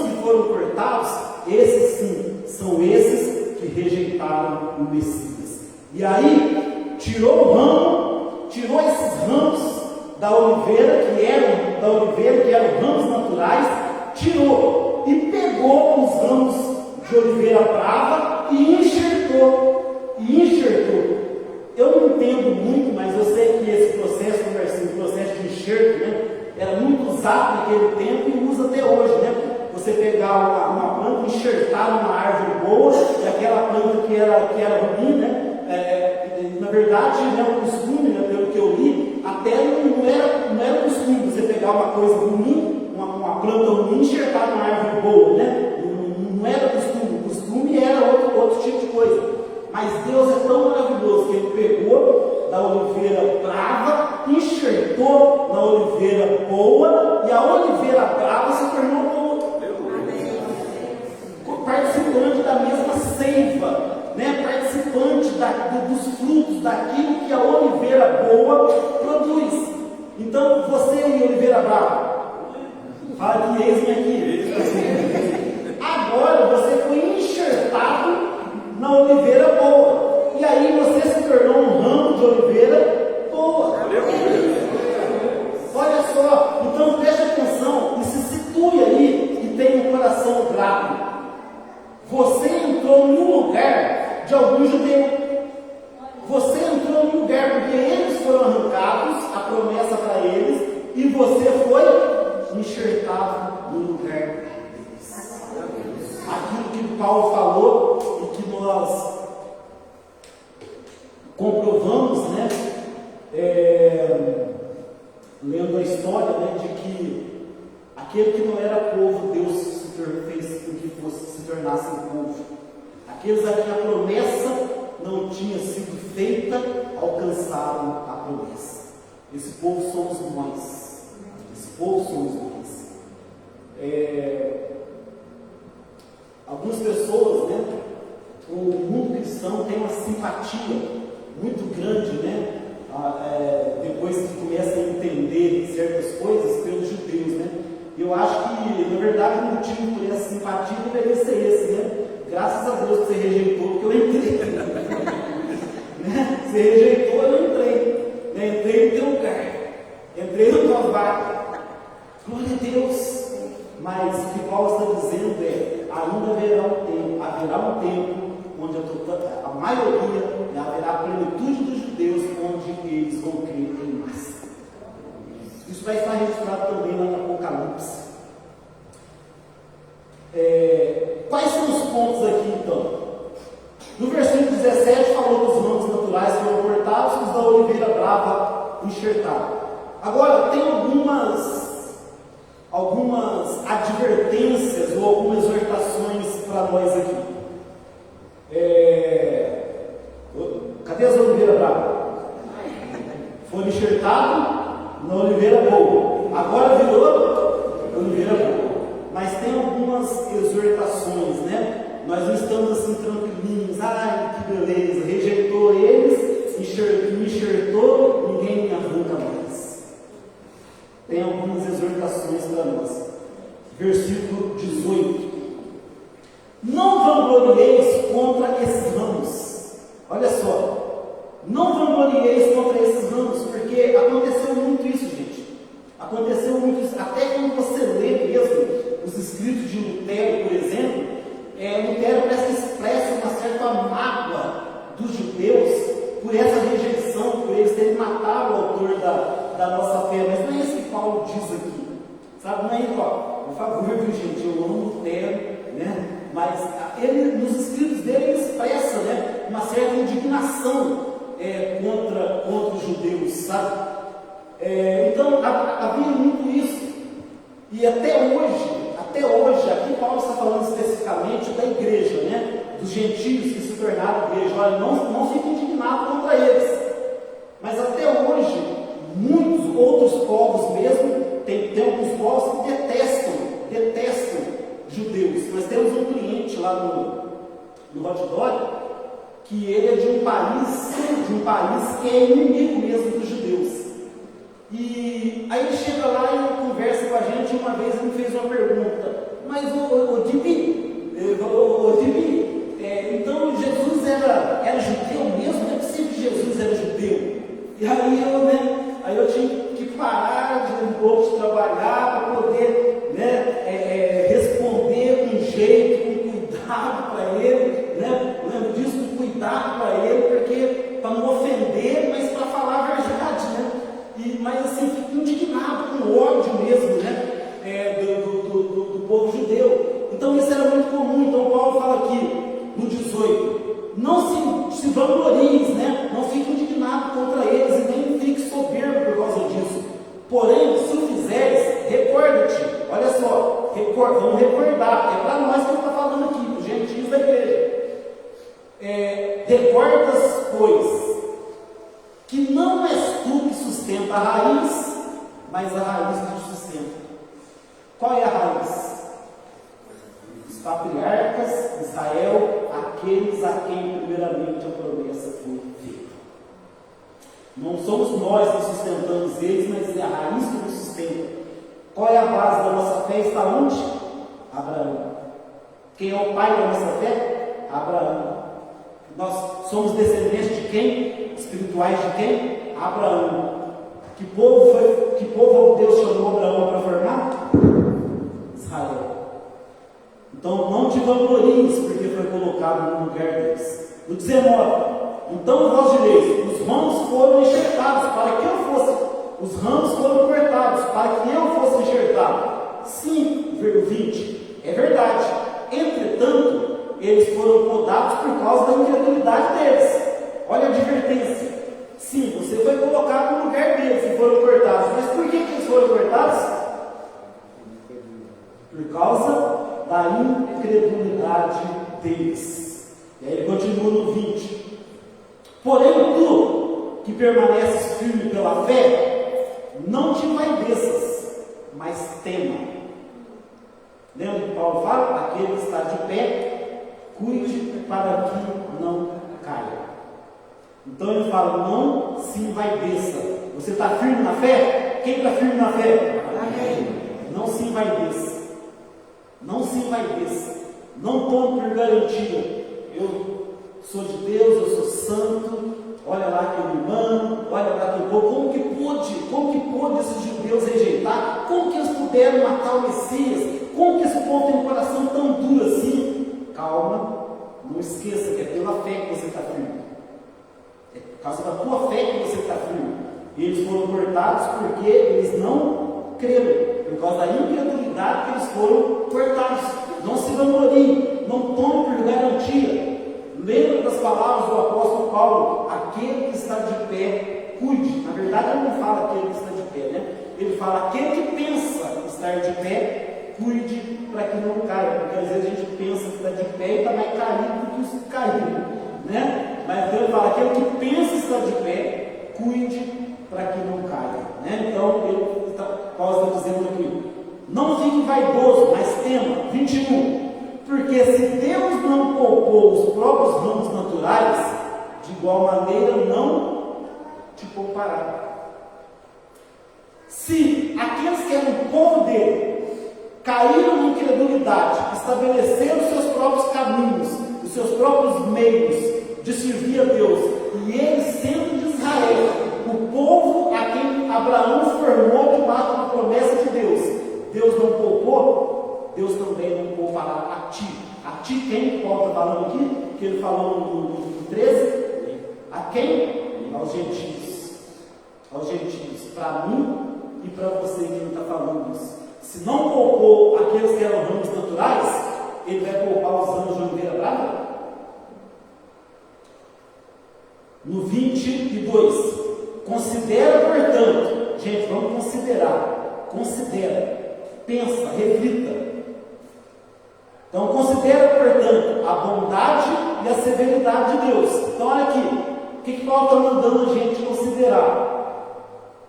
que foram cortados, esses sim, são esses que rejeitaram o Messias. E aí, tirou esses ramos da oliveira, que eram ramos naturais, tirou e pegou os ramos de oliveira brava e enxertou. Eu não entendo muito, mas eu sei que esse processo, o processo de enxerto, né, era muito usado naquele tempo e usa até hoje, né? Você pegar uma planta, enxertar numa árvore boa, e aquela planta que era ruim, né? Na verdade, né, o costume, né, pelo que eu li, até não era costume você pegar uma coisa ruim, uma planta ruim, e enxertar numa árvore boa, né? Não era costume, o costume era outro tipo de coisa. Mas Deus é tão maravilhoso que Ele pegou da oliveira brava, enxertou na oliveira boa, e a oliveira brava se tornou boa. Participante da mesma seiva, né? Participante dos frutos daquilo que a oliveira boa produz. Então, você e oliveira brava, fala que Você entrou no lugar de algum judeu. Você entrou no lugar porque eles foram arrancados, a promessa para eles, e você foi enxertado no lugar deles. Aquilo que Paulo falou e que nós comprovamos, né? Lendo a história, né, de que aquele que não era povo, Deus fez com que se tornasse povo. Aqueles a quem a promessa não tinha sido feita, alcançaram a promessa. Esse povo somos nós. Esse povo somos nós. Algumas pessoas, né, o mundo cristão tem uma simpatia muito grande, né? Depois que começa a entender certas coisas pelos judeus, né? Eu acho que, na verdade, o motivo por essa simpatia deveria ser esse, né? Graças a Deus que você rejeitou, porque eu entrei. Né? Você rejeitou, eu entrei. Né? Entrei no teu lugar. Entrei na tua vaga. Glória a Deus. Mas o que Paulo está dizendo é: ainda haverá um tempo onde a maioria, né, haverá a plenitude dos judeus, onde eles vão crer em massa. Isso vai estar registrado também lá no Apocalipse. Quais são os pontos aqui então? No versículo 17 falou que os ramos naturais foram cortados e os da oliveira brava enxertados. Agora, tem algumas advertências ou algumas exortações para nós aqui. Cadê as oliveiras bravas? Foi enxertado na oliveira boa. Agora virou oliveira boa. Mas tem algumas exortações, né? Nós não estamos assim tranquilinhos. Ai, que beleza, rejeitou eles, me enxertou, ninguém me arranca mais. Tem algumas exortações para nós. Versículo 18: não vanglorieis contra esses ramos. Olha só, não vanglorieis contra esses ramos, porque aconteceu muito isso, gente. Aconteceu muito isso. Até quando você lê mesmo os escritos de Lutero, por exemplo, Lutero parece que expressa uma certa mágoa dos judeus por essa rejeição, por eles terem matado o autor da nossa fé. Mas não é isso que Paulo diz aqui, sabe? Não é isso, por favor, gente, eu amo Lutero, né? Mas ele, nos escritos dele, ele expressa, né, uma certa indignação contra os judeus, sabe? Então havia muito isso. E até hoje, aqui Paulo está falando especificamente da igreja, né? Dos gentios que se tornaram igreja. Olha, não fique indignado contra eles. Mas até hoje, muitos outros povos mesmo, tem alguns povos que detestam judeus. Nós temos um cliente lá no Hot Dog, que ele é de um país que é inimigo mesmo dos judeus. E aí ele chega lá e conversa com a gente. Uma vez ele me fez uma pergunta: mas o Dibi, então Jesus era judeu mesmo? Não é possível que Jesus era judeu. E aí eu tinha que parar de um pouco de trabalhar para poder, né, responder com jeito, com cuidado para ele, né? Lembro disso, com cuidado para ele, porque para não ofender, mas para falar a verdade, né? Mas assim, fico indignado, com ódio mesmo, né? Do povo judeu. Então isso era muito comum. Então Paulo fala aqui no 18: não se vangloriem, né? Não fique indignado contra eles e nem fique soberbo por causa disso. Porém, se o fizeres, recorda-te. Olha só, vamos recordar, é para nós que ele está falando aqui, os gentios da igreja. Recordas, pois, que não és tu que sustenta a raiz, mas a raiz que te sustenta. Qual é a raiz? Os patriarcas, Israel, aqueles a quem primeiramente a promessa foi feita. Não somos nós que sustentamos eles, mas é a raiz que nos sustenta. Qual é a base da nossa fé? Está onde? Abraão. Quem é o pai da nossa fé? Abraão. Nós somos descendentes de quem? Espirituais de quem? Abraão. Que povo Deus chamou Abraão para formar? Israel. Então não te vanglories, porque foi colocado no lugar deles. No 19, então vós direis, os ramos foram enxertados para que eu fosse, os ramos foram cortados para que eu fosse enxertado. Sim, 20, é verdade. Entretanto, eles foram podados por causa da incredulidade deles. Olha a advertência. Sim, você foi colocado no lugar deles e foram cortados. Mas por que eles foram cortados? Por causa da incredulidade deles. E aí ele continua no 20. Porém, tu que permaneces firme pela fé, não te envaideças, mas tema. Lembra que Paulo fala? Aquele que está de pé, cuide para que não caia. Então ele fala, não se envaideça. Você está firme na fé? Quem está firme na fé? Amém. Não se envaideça. Não se envaideça. Não tome por garantia. Eu sou de Deus, eu sou santo. Olha lá aquele irmão, olha lá aquele povo. Como que pôde esses judeus rejeitar? Como que eles puderam matar o Messias? Como que esse povo tem um coração tão duro assim? Calma, não esqueça que é pela fé que você está firme. É por causa da tua fé que você está firme. E eles foram cortados porque eles não creram. Por causa da incredulidade que eles foram cortados. Não se vanglorie, não tome por garantia. Lembra das palavras do apóstolo Paulo? Aquele que está de pé, cuide. Na verdade, ele não fala aquele que está de pé, né? Ele fala aquele que pensa estar de pé, cuide para que não caia. Porque às vezes a gente pensa que está de pé e está mais caído do que os caídos, né? Mas então ele fala aquele que pensa estar de pé, cuide para que não caia, né? Então, Paulo está dizendo aqui, não fique vaidoso, mas tema. 21. Porque se Deus não poupou os próprios ramos naturais, de igual maneira não te poupará. Se aqueles que eram o povo dele caíram na incredulidade, estabeleceram os seus próprios caminhos, os seus próprios meios de servir a Deus, e eles sendo de Israel, o povo a quem Abraão formou debaixo da promessa de Deus, Deus não poupou, Deus também não poupará a ti. A ti quem? Paulo está falando aqui, que ele falou no 13, a quem? Aos gentios. Aos gentios, para mim e para você que ele está falando isso. Se não poupou aqueles que eram ramos naturais, ele vai poupar os ramos de oliveira brava? No 22, considera, portanto, gente, vamos considerar, considera, pensa, reflita. Então, considera, portanto, a bondade e a severidade de Deus. Então, olha aqui, o que Paulo está mandando a gente considerar?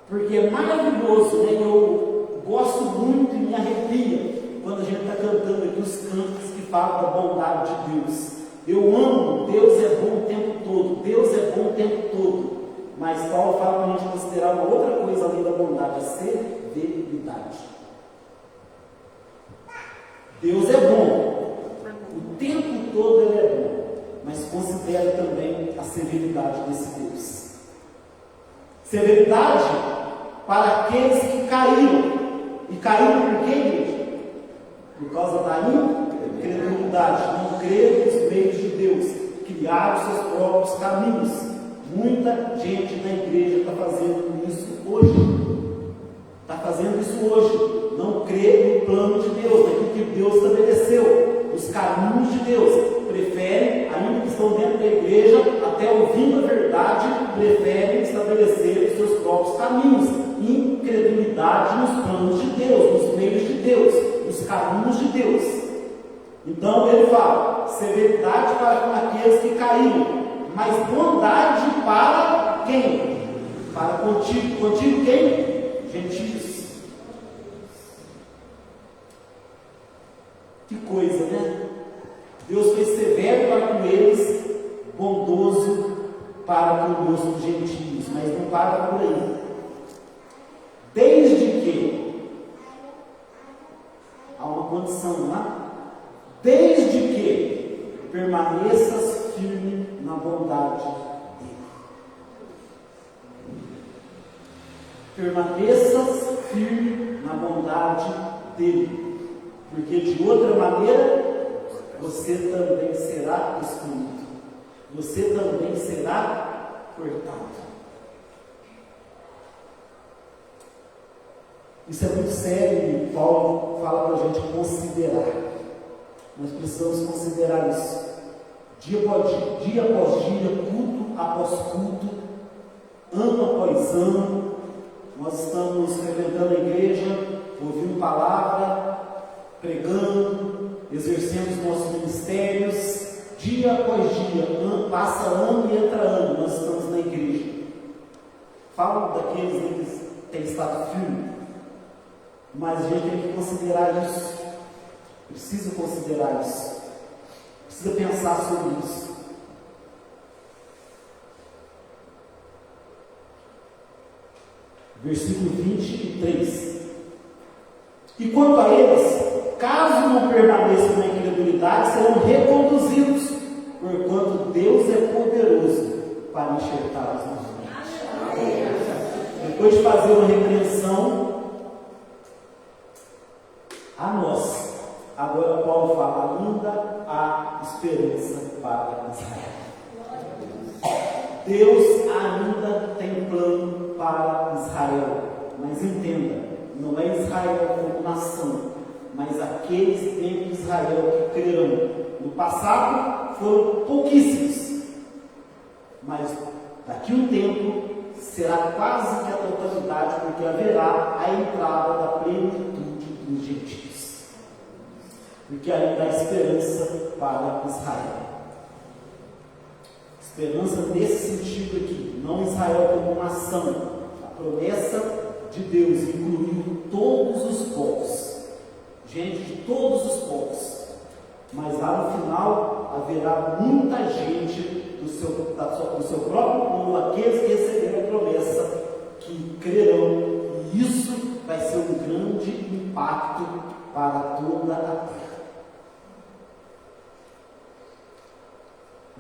Porque é maravilhoso, né? Eu gosto muito e me arrepia quando a gente está cantando aqui os cantos que falam da bondade de Deus. Eu amo, Deus é bom o tempo todo, Deus é bom o tempo todo. Mas Paulo fala para a gente considerar uma outra coisa além da bondade, a severidade. Deus é bom, o tempo todo Ele é bom, mas considere também a severidade desse Deus. Severidade para aqueles que caíram. E caíram por quê, igreja? Por causa da incredulidade, não creram nos meios de Deus, criaram seus próprios caminhos. Muita gente na igreja está fazendo isso hoje. Está fazendo isso hoje. Não crê no plano de Deus, naquilo que Deus estabeleceu, nos caminhos de Deus. Preferem, ainda que estão dentro da igreja, até ouvindo a verdade, preferem estabelecer os seus próprios caminhos. Incredulidade nos planos de Deus, nos meios de Deus, nos caminhos de Deus. Então ele fala, severidade para com aqueles que caíram, mas bondade para quem? Para contigo. Contigo quem? Gentios. Que coisa, né? Deus foi severo para com eles, bondoso para conosco os gentios, mas não para por aí. Desde que há uma condição lá, desde que permaneças firme na bondade dele. Permaneças firme na bondade dele. Porque de outra maneira você também será excluído. Você também será cortado. Isso é muito sério e Paulo fala para a gente considerar. Nós precisamos considerar isso. Dia após dia, culto após culto, ano após ano, nós estamos frequentando a igreja, ouvindo palavra, pregando, exercendo os nossos ministérios. Dia após dia, passa ano e entra ano, nós estamos na igreja. Falo daqueles que têm estado firme, mas a gente tem que considerar isso. Precisa considerar isso. Precisa pensar sobre isso. Versículo 23. E quanto a eles, caso não permaneçam na incredulidade, serão reconduzidos, porquanto Deus é poderoso para enxertá-los no mundo. Depois de fazer uma repreensão a nós, agora Paulo fala, ainda há esperança para Israel. Deus ainda tem plano para Israel, mas entenda, não é Israel como nação, mas aqueles dentro de Israel que crerão. No passado foram pouquíssimos, mas daqui a um tempo será quase que a totalidade, porque haverá a entrada da plenitude dos gentios, porque ainda há esperança para Israel. Esperança nesse sentido aqui, não Israel como nação. A promessa de Deus incluiu todos os povos, gente de todos os povos, mas lá no final haverá muita gente do seu próprio povo, aqueles que receberam a promessa, que crerão, e isso vai ser um grande impacto para toda a terra.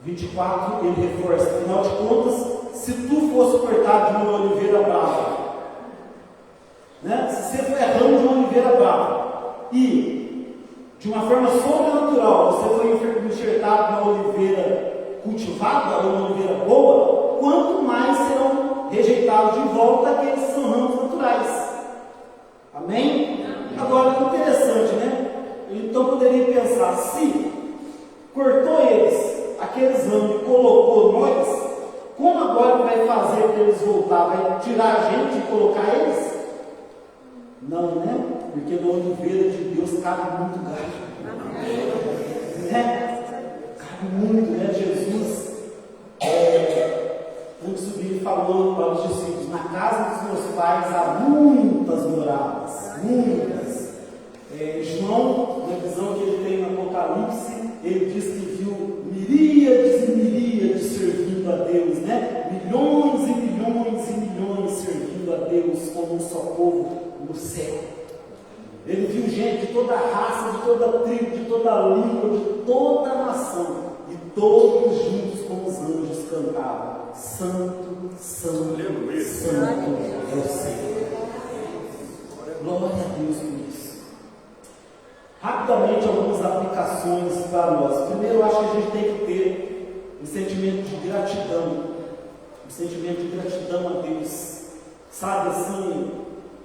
24, ele reforça, afinal de contas, se tu fosse cortado de uma oliveira brava, né? Se você for errando de uma oliveira brava, e de uma forma sobrenatural, você foi enxertado de uma oliveira cultivada, ou uma oliveira boa, quanto mais serão rejeitados de volta aqueles que são ramos naturais. Amém? Agora, interessante, né? Então poderia pensar, se cortou eles, aqueles ramos e colocou nós, como agora vai fazer para eles voltar? Vai tirar a gente e colocar eles? Não, né? Porque na oliveira de Deus cabe muito galho. Né? Cabe muito, né? Jesus, antes de subir, falou para os discípulos, na casa dos meus pais há muitas moradas, muitas. João, na visão que ele tem no Apocalipse, ele diz que viu miríades e miríades servindo a Deus, né? Milhões e milhões e milhões servindo a Deus como um só povo no céu. Ele viu gente de toda a raça, de toda a tribo, de toda a língua, de toda a nação, e todos juntos como os anjos cantavam: Santo, Santo, Santo é o Senhor. Glória a Deus por isso. Rapidamente, algumas aplicações para nós. Primeiro, eu acho que a gente tem que ter um sentimento de gratidão. Um sentimento de gratidão a Deus. Sabe, assim,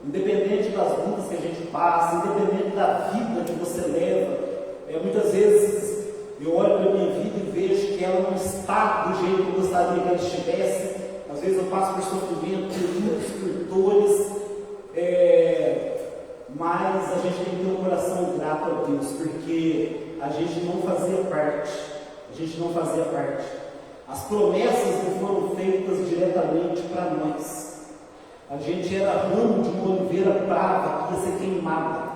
independente das lutas que a gente passa, independente da vida que você leva, muitas vezes eu olho para a minha vida e vejo que ela não está do jeito que eu gostaria que ela estivesse. Às vezes eu passo por sofrimento, por lutas, por dores, mas a gente tem que ter um coração grato a Deus, porque a gente não fazia parte. As promessas não foram feitas diretamente para nós. A gente era ramo de uma oliveira brava que ia ser queimada,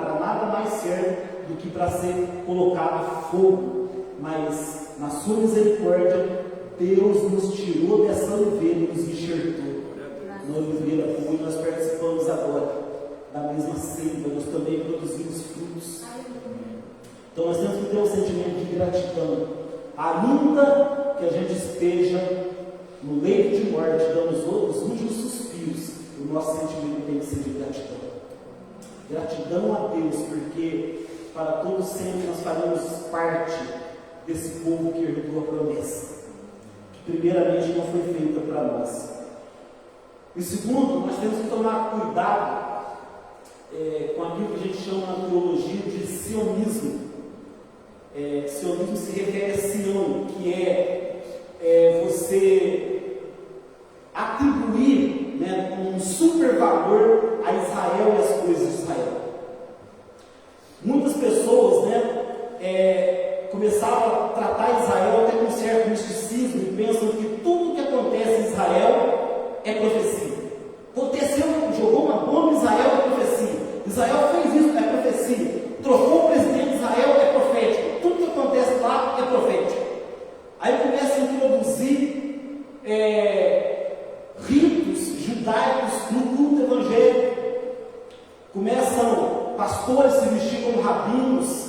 para nada mais serve do que para ser colocado a fogo. Mas na sua misericórdia, Deus nos tirou dessa oliveira e nos enxertou na oliveira boa, e nós participamos agora da mesma seiva, nós também produzimos frutos. Então nós temos que ter um sentimento de gratidão, ainda que a gente esteja no leito de morte, dando os últimos suspiros, o nosso sentimento tem que ser de gratidão. Gratidão a Deus, porque para todo sempre nós faremos parte desse povo que herdou a promessa, que primeiramente não foi feita para nós. E segundo, nós temos que tomar cuidado com aquilo que a gente chama na teologia de sionismo. Sionismo se refere a Sião, que é você atribuir, né, um super valor a Israel e as coisas de Israel. Muitas pessoas, né, começaram a tratar Israel até com certo misticismo e pensam que tudo que acontece em Israel é profecia. Aconteceu, jogou uma bomba em Israel, é profecia. Israel fez isso, é profecia. Trocou o presidente de Israel, é profético. Tudo que acontece lá é profético. Aí começa a introduzir ritos judaicos no culto evangélico. Começam pastores se vestir como rabinos,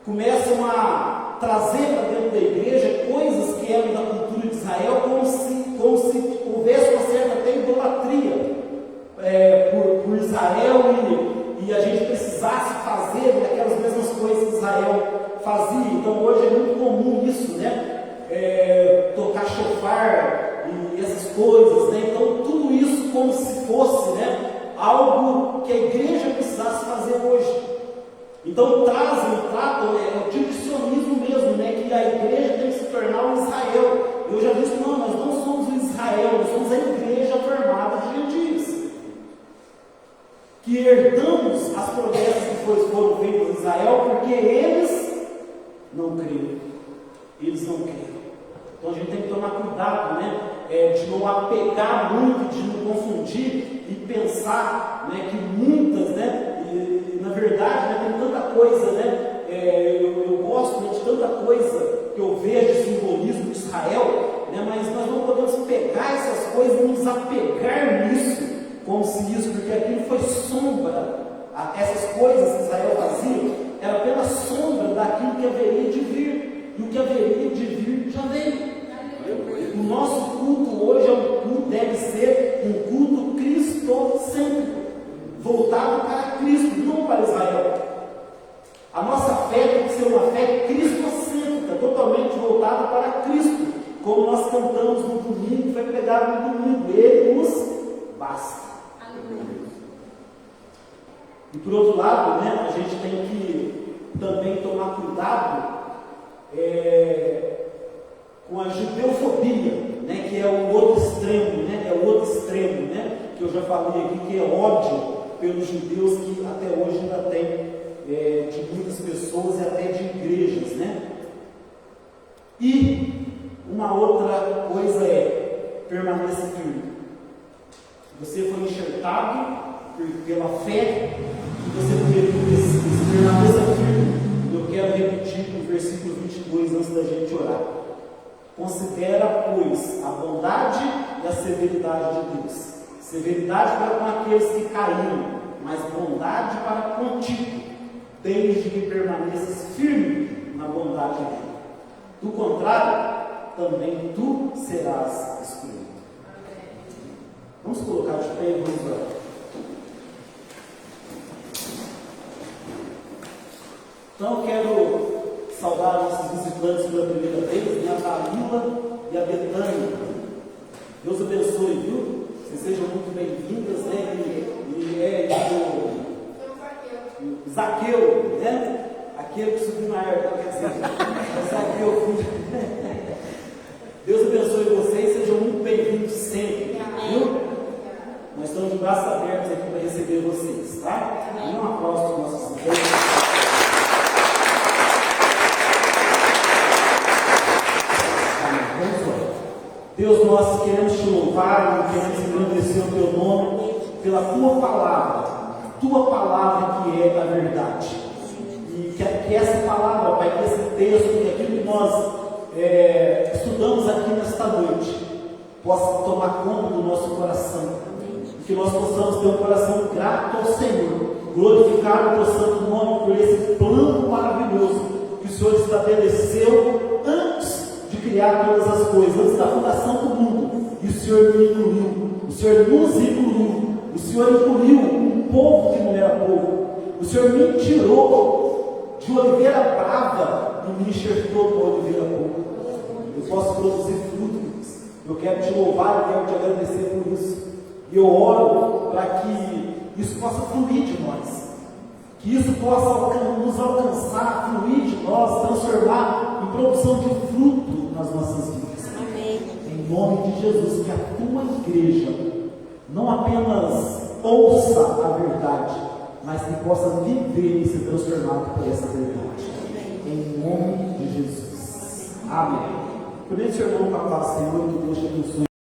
começam a trazer para dentro da igreja coisas que eram da cultura de Israel, como se houvesse uma certa até idolatria por Israel e a gente precisasse fazer aquelas mesmas coisas que Israel fazia. Então hoje é muito comum isso, né? Tocar shofar e essas coisas, né? Então tudo isso como se fosse, né, algo que a igreja precisasse fazer hoje. Então tratam, é o tipo de sionismo mesmo, né? Que a igreja tem que se tornar um Israel. Eu já disse, não, nós não somos o Israel, nós somos a igreja formada de gentios, que herdamos as promessas que foram feitas em Israel, porque eles não creram. Eles não creram. Então a gente tem que tomar cuidado, né? De não apegar muito, de não confundir e pensar, né, que muitas, né, e na verdade, né, tem tanta coisa, né, eu gosto, né, de tanta coisa que eu vejo de simbolismo de Israel, né, mas nós não podemos pegar essas coisas e nos apegar nisso, como se isso, porque aquilo foi sombra. Essas coisas que Israel fazia era apenas sombra daquilo que haveria de vir, e o que haveria de vir já veio. O nosso culto hoje deve ser um culto cristocêntrico, voltado para Cristo, não para Israel. A nossa fé tem que ser uma fé cristocêntrica, totalmente voltada para Cristo, como nós cantamos no domingo, foi pregado no domingo, Ele nos basta. E por outro lado, né, a gente tem que também tomar cuidado com a judeofobia, né, que é o outro extremo, né, que eu já falei aqui, que é ódio pelos judeus, que até hoje ainda tem de muitas pessoas e até de igrejas, né? E uma outra coisa permaneça firme. Você foi enxertado pela fé e você permaneça firme. Eu quero repetir o versículo 22 antes da gente orar. Considera, pois, a bondade e a severidade de Deus. Severidade para com aqueles que caíram, mas bondade para contigo, desde que permaneças firme na bondade dele. Do contrário, também tu serás excluído. Vamos colocar de pé e vamos orar. Então eu quero saudar nossos visitantes pela primeira vez, a Dalila e a Betânia. Deus abençoe, viu? Vocês sejam muito bem-vindas, né? O Zaqueu, né? Aquele que subiu na árvore, quer dizer, Zaqueu. Deus abençoe vocês, sejam muito bem-vindos sempre, viu? Nós estamos de braços abertos aqui para receber vocês, tá? E um aplauso para os nossos visitantes. Deus, nós queremos te louvar e queremos engrandecer o teu nome pela tua palavra que é a verdade. E que essa palavra, Pai, que esse texto, que aquilo que nós estudamos aqui nesta noite, possa tomar conta do nosso coração. E que nós possamos ter um coração grato ao Senhor, glorificar o teu santo nome por esse plano maravilhoso que o Senhor estabeleceu antes de criar todas as coisas, antes da fundação do mundo. E o Senhor me incluiu, o Senhor nos incluiu, o Senhor incluiu um povo que não era povo, o Senhor me tirou De oliveira brava, não me enxertou uma oliveira boa. Eu posso produzir frutos. Eu quero te louvar, eu quero te agradecer por isso. E eu oro para que isso possa fluir de nós. Que isso possa nos alcançar, fluir de nós, transformar em produção de fruto nas nossas vidas. Amém. Em nome de Jesus, que a tua igreja não apenas ouça a verdade, mas que possa viver e ser transformado por essa verdade. Em nome de Jesus. Amém. Por isso, irmão, para o Senhor, que Deus te abençoe.